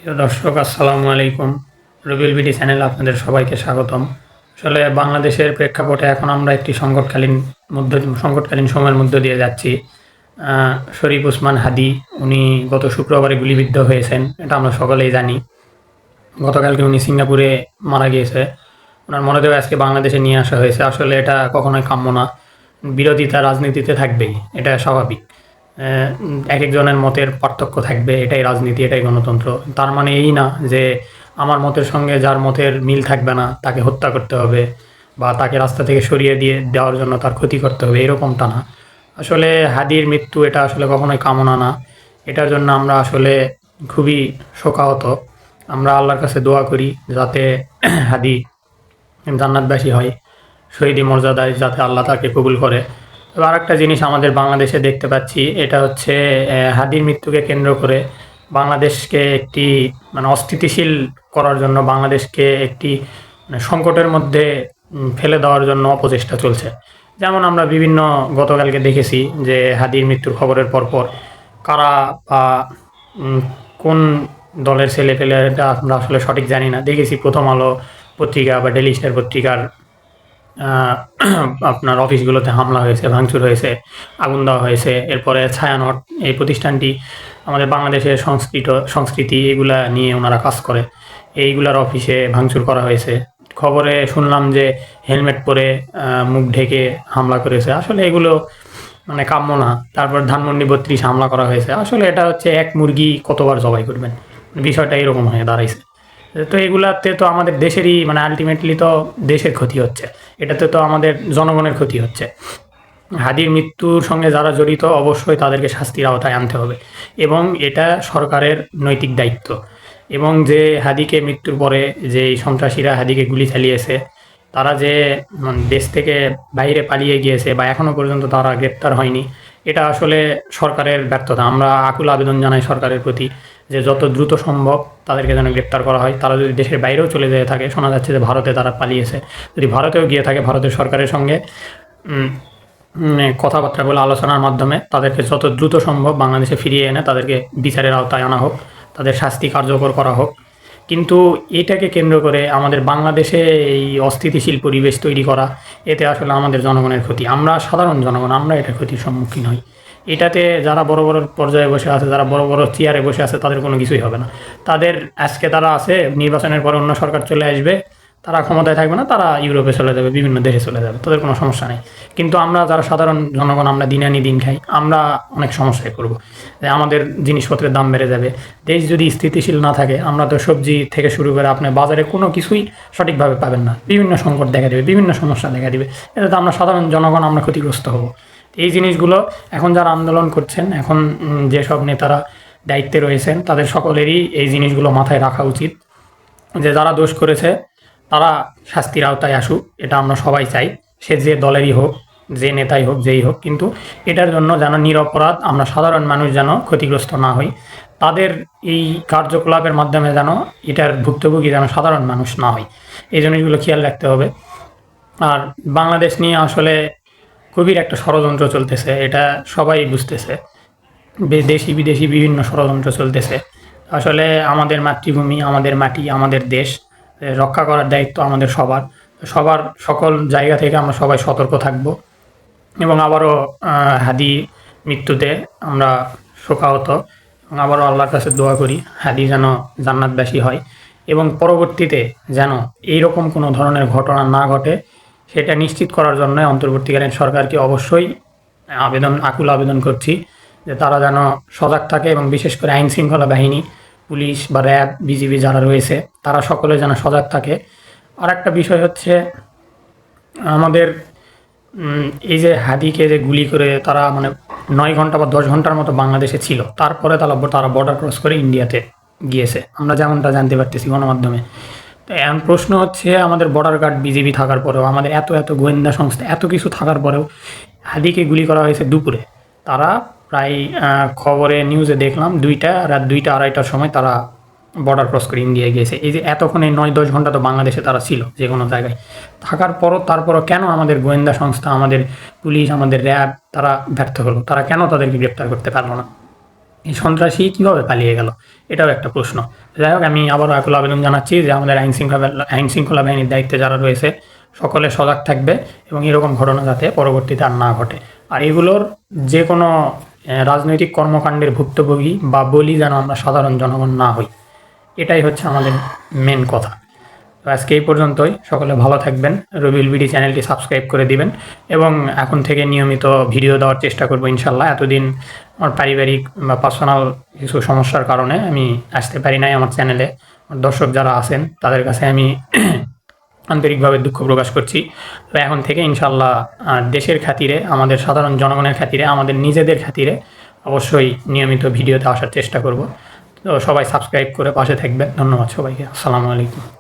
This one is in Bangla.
প্রিয় দর্শক আসসালামু আলাইকুম। রবিউল বিডি চ্যানেলে আপনাদের সবাইকে স্বাগতম। আসলে বাংলাদেশের প্রেক্ষাপটে এখন আমরা একটি সংকটকালীন সময়ের মধ্য দিয়ে যাচ্ছি। শরীফ ওসমান হাদি উনি গত শুক্রবারে গুলিবিদ্ধ হয়েছেন, এটা আমরা সকলেই জানি। গতকালকে উনি সিঙ্গাপুরে মারা গিয়েছে। ওনার মরদেহ আজকে বাংলাদেশে নিয়ে আসা হয়েছে। আসলে এটা কখনোই কাম্য না। বিরোধিতা রাজনীতিতে থাকবেই, এটা স্বাভাবিক। একেকজনের মতের পার্থক্য থাকবে, এটাই রাজনীতি, এটাই গণতন্ত্র। তার মানে এই না যে আমার মতের সঙ্গে যার মতের মিল থাকবে না তাকে হত্যা করতে হবে বা তাকে রাস্তা থেকে সরিয়ে দেওয়ার জন্য তার ক্ষতি করতে হবে, এরকমটা না। আসলে হাদির মৃত্যু এটা আসলে কখনোই কামনা না। এটার জন্য আমরা আসলে খুবই শোকাহত। আমরা আল্লাহর কাছে দোয়া করি যাতে হাদি জান্নাতবাসী হয়, শহীদি মর্যাদায় যাতে আল্লাহ তাকে কবুল করে। তবে আরেকটা জিনিস আমাদের বাংলাদেশে দেখতে পাচ্ছি, এটা হচ্ছে হাদির মৃত্যুকে কেন্দ্র করে বাংলাদেশকে একটি অস্থিতিশীল করার জন্য, বাংলাদেশকে একটি সংকটের মধ্যে ফেলে দেওয়ার জন্য অপচেষ্টা চলছে। যেমন আমরা গতকালকে দেখেছি যে হাদির মৃত্যুর খবরের পরপর কারা বা কোন দলের ছেলেপেলে, এটা আমরা আসলে সঠিক জানি না, দেখেছি প্রথম আলো পত্রিকা বা ডেইলি স্টার পত্রিকার আহ, আপনার অফিসগুলোতে হামলা হয়েছে, ভাঙচুর হয়েছে, আগুন দেওয়া হয়েছে। এরপরে ছায়ানট, এই প্রতিষ্ঠানটি আমাদের বাংলাদেশের সংস্কৃতি এগুলা নিয়ে ওনারা কাজ করে, এইগুলার অফিসে ভাঙচুর করা হয়েছে। খবরে শুনলাম যে হেলমেট পরে মুখ ঢেকে হামলা করেছে। আসলে এগুলো কাম্য না। তারপর ধানমন্ডি 32 হামলা করা হয়েছে। আসলে এটা হচ্ছে এক মুরগি কতবার জবাই করবেন, বিষয়টা এরকম হয়ে দাঁড়াইছে। তো এগুলাতে তো আমাদের দেশেরই আলটিমেটলি তো দেশের ক্ষতি হচ্ছে, এটাতে তো আমাদের জনগণের ক্ষতি হচ্ছে। হাদির মৃত্যুর সঙ্গে যারা জড়িত অবশ্যই তাদেরকে শাস্তির আওতায় আনতে হবে এবং এটা সরকারের নৈতিক দায়িত্ব। এবং যে হাদিকে মৃত্যুর পরে যে সন্ত্রাসীরা হাদিকে গুলি চালিয়েছে, তারা যে দেশ থেকে বাইরে পালিয়ে গিয়েছে বা এখনও পর্যন্ত তারা গ্রেপ্তার হয়নি, এটা আসলে সরকারের ব্যর্থতা। আমরা আকুল আবেদন জানাই সরকারের প্রতি যে যত দ্রুত সম্ভব তাদেরকে যেন গ্রেপ্তার করা হয়। তারা যদি দেশের বাইরেও চলে যেয়ে থাকে, শোনা যাচ্ছে যে ভারতে তারা পালিয়েছে, যদি ভারতেও গিয়ে থাকে ভারতের সরকারের সঙ্গে কথাবার্তা বলে আলোচনার মাধ্যমে তাদেরকে যত দ্রুত সম্ভব বাংলাদেশে ফিরিয়ে এনে তাদেরকে বিচারের আওতায় আনা হোক, তাদের শাস্তি কার্যকর করা হোক। কিন্তু এটাকে কেন্দ্র করে আমাদের বাংলাদেশে এই অস্থিতিশীল পরিবেশ তৈরি করা, এতে আসলে আমাদের জনগণের ক্ষতি। আমরা সাধারণ জনগণ, আমরা এটা ক্ষতির সম্মুখীন হই। এটাতে যারা বড় বড় পর্যায়ে বসে আছে, যারা বড় বড় চেয়ারে বসে আছে, তাদের কোনো কিছুই হবে না। তাদের আজকে তারা আছে, নির্বাচনের পরে অন্য সরকার চলে আসবে, তারা ক্ষমতায় থাকবে না, তারা ইউরোপে চলে যাবে, বিভিন্ন দেশে চলে যাবে, তাদের কোনো সমস্যা নেই। কিন্তু আমরা যারা সাধারণ জনগণ, আমরা দিন আনি দিন খাই, আমরা অনেক সমস্যায় পড়ব। যে আমাদের জিনিসপত্রের দাম বেড়ে যাবে। দেশ যদি স্থিতিশীল না থাকে, আমরা তো সবজি থেকে শুরু করে আপনার বাজারে কোনো কিছুই সঠিকভাবে পাবেন না, বিভিন্ন সংকট দেখা দেবে, বিভিন্ন সমস্যা দেখা দিবে। এতে তো আমরা সাধারণ জনগণ আমরা ক্ষতিগ্রস্ত হব। এই জিনিসগুলো এখন যারা আন্দোলন করছেন, এখন যেসব নেতারা দায়িত্বে রয়েছেন, তাদের সকলেরই এই জিনিসগুলো মাথায় রাখা উচিত যে যারা দোষ করেছে তারা শাস্তির আওতায় আসুক, এটা আমরা সবাই চাই। সে যে দলেরই হোক, যে নেতাই হোক, যেই হোক, কিন্তু এটার জন্য যেন নিরপরাধ আমরা সাধারণ মানুষ যেন ক্ষতিগ্রস্ত না হই। তাদের এই কার্যকলাপের মাধ্যমে যেন এটার ভুক্তভোগী যেন সাধারণ মানুষ না হয়, এই জিনিসগুলো খেয়াল রাখতে হবে। আর বাংলাদেশ নিয়ে আসলে গভীর একটা ষড়যন্ত্র চলতেছে, এটা সবাই বুঝতেছে। দেশি বিদেশি বিভিন্ন ষড়যন্ত্র চলতেছে। আসলে আমাদের মাতৃভূমি, আমাদের মাটি, আমাদের দেশ রক্ষা করার দায়িত্ব আমাদের সবার। সবার সকল জায়গা থেকে আমরা সবাই সতর্ক থাকব এবং আবারও হাদি মৃত্যুতে আমরা শোকাহত এবং আবারও আল্লাহর কাছে দোয়া করি হাদি যেন জান্নাতবাসী হয় এবং পরবর্তীতে যেন এইরকম কোনো ধরনের ঘটনা না ঘটে, সেটা নিশ্চিত করার জন্য অন্তর্বর্তীকালীন সরকারকে অবশ্যই আকুল আবেদন করছি যে তারা যেন সজাগ থাকে এবং বিশেষ করে আইন শৃঙ্খলা বাহিনী, পুলিশ বা র্যাব, বিজিবি যারা রয়েছে, তারা সকলে যেন সজাগ থাকে। আর একটা বিষয় হচ্ছে আমাদের এই যে হাদিকে যে গুলি করে তারা 9 ঘন্টা বা 10 ঘন্টার মতো বাংলাদেশে ছিল, তারপরে তারা বর্ডার ক্রস করে ইন্ডিয়াতে গিয়েছে, আমরা যেমনটা জানতে পারতেছি গণমাধ্যমে। তো এখন প্রশ্ন হচ্ছে, আমাদের বর্ডার গার্ড বিজিবি থাকার পরেও, আমাদের এত এত গোয়েন্দা সংস্থা এত কিছু থাকার পরেও হাদিকে গুলি করা হয়েছে দুপুরে। তারা প্রায় খবরে নিউজে দেখলাম রাত 2টা-2:30টার সময় তারা বর্ডার ক্রস করে ইন্ডিয়া গিয়েছে। এই যে এতক্ষণ এই 9-10 ঘন্টা তো বাংলাদেশে তারা ছিল যে কোনো জায়গায় থাকার পরও, তারপরও কেন আমাদের গোয়েন্দা সংস্থা, আমাদের পুলিশ, আমাদের র্যাব তারা ব্যর্থ হলো? তারা কেন তাদেরকে গ্রেপ্তার করতে পারলো না? এই সন্ত্রাসী কীভাবে পালিয়ে গেল, এটাও একটা প্রশ্ন। যাই হোক, আমি আবারও আকুল আবেদন জানাচ্ছি যে আমাদের আইনশৃঙ্খলা বাহিনীর দায়িত্বে যারা রয়েছে সকলে সজাগ থাকবে এবং এরকম ঘটনা যাতে পরবর্তীতে আর না ঘটে। আর এগুলোর যে কোনো রাজনৈতিক কর্মকাণ্ডের ভুক্তভোগী বা বলি যেন আমরা সাধারণ জনগণ না হই, এটাই হচ্ছে আমাদের মেন কথা। তো আজকে এই পর্যন্তই। সকলে ভালো থাকবেন। রবিউল বিডি চ্যানেলটি সাবস্ক্রাইব করে দিবেন এবং এখন থেকে নিয়মিত ভিডিও দেওয়ার চেষ্টা করব ইনশাল্লাহ। এতদিন আমার পারিবারিক বা পার্সোনাল কিছু সমস্যার কারণে আমি আসতে পারি নাই আমার চ্যানেলে। দর্শক যারা আছেন তাদের কাছে আমি আন্তরিকভাবে দুঃখ প্রকাশ করছি। তো এখন থেকে ইনশাল্লাহ দেশের খাতিরে, আমাদের সাধারণ জনগণের খাতিরে, আমাদের নিজেদের খাতিরে অবশ্যই নিয়মিত ভিডিওতে আসার চেষ্টা করব। তো সবাই সাবস্ক্রাইব করে পাশে থাকবেন। ধন্যবাদ সবাইকে। আসসালামু আলাইকুম।